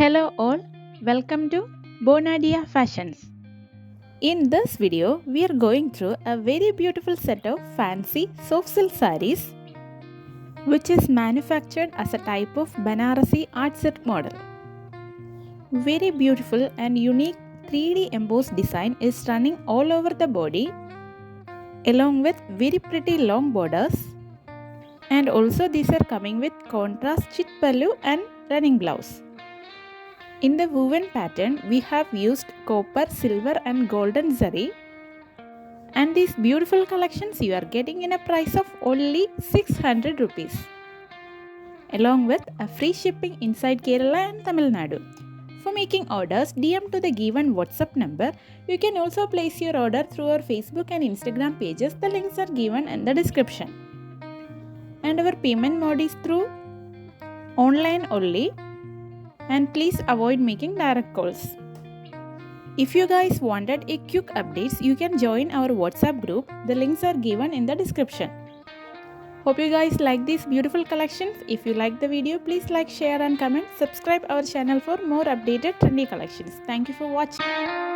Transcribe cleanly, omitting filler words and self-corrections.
Hello all, welcome to bonadeafashions. In this video, we are going through a very beautiful set of fancy soft silk sarees which is manufactured as a type of banarasi art silk model. Very beautiful and unique 3D embossed design is running all over the body along with very pretty long borders, and also these are coming with contrast chit pallu and running blouse. In the woven pattern, we have used copper, silver and golden zari, and these beautiful collections you are getting in a price of only 600 rupees along with a free shipping inside Kerala and Tamil Nadu. For making orders, DM to the given WhatsApp number. You can also place your order through our Facebook and Instagram pages. The links are given in the description. And our payment mode is through online only. And please avoid making direct calls. If you guys wanted a quick updates, you can join our WhatsApp group. The links are given in the description. Hope you guys like these beautiful collections. If you like the video, please like, share and comment. Subscribe our channel for more updated trendy collections. Thank you for watching.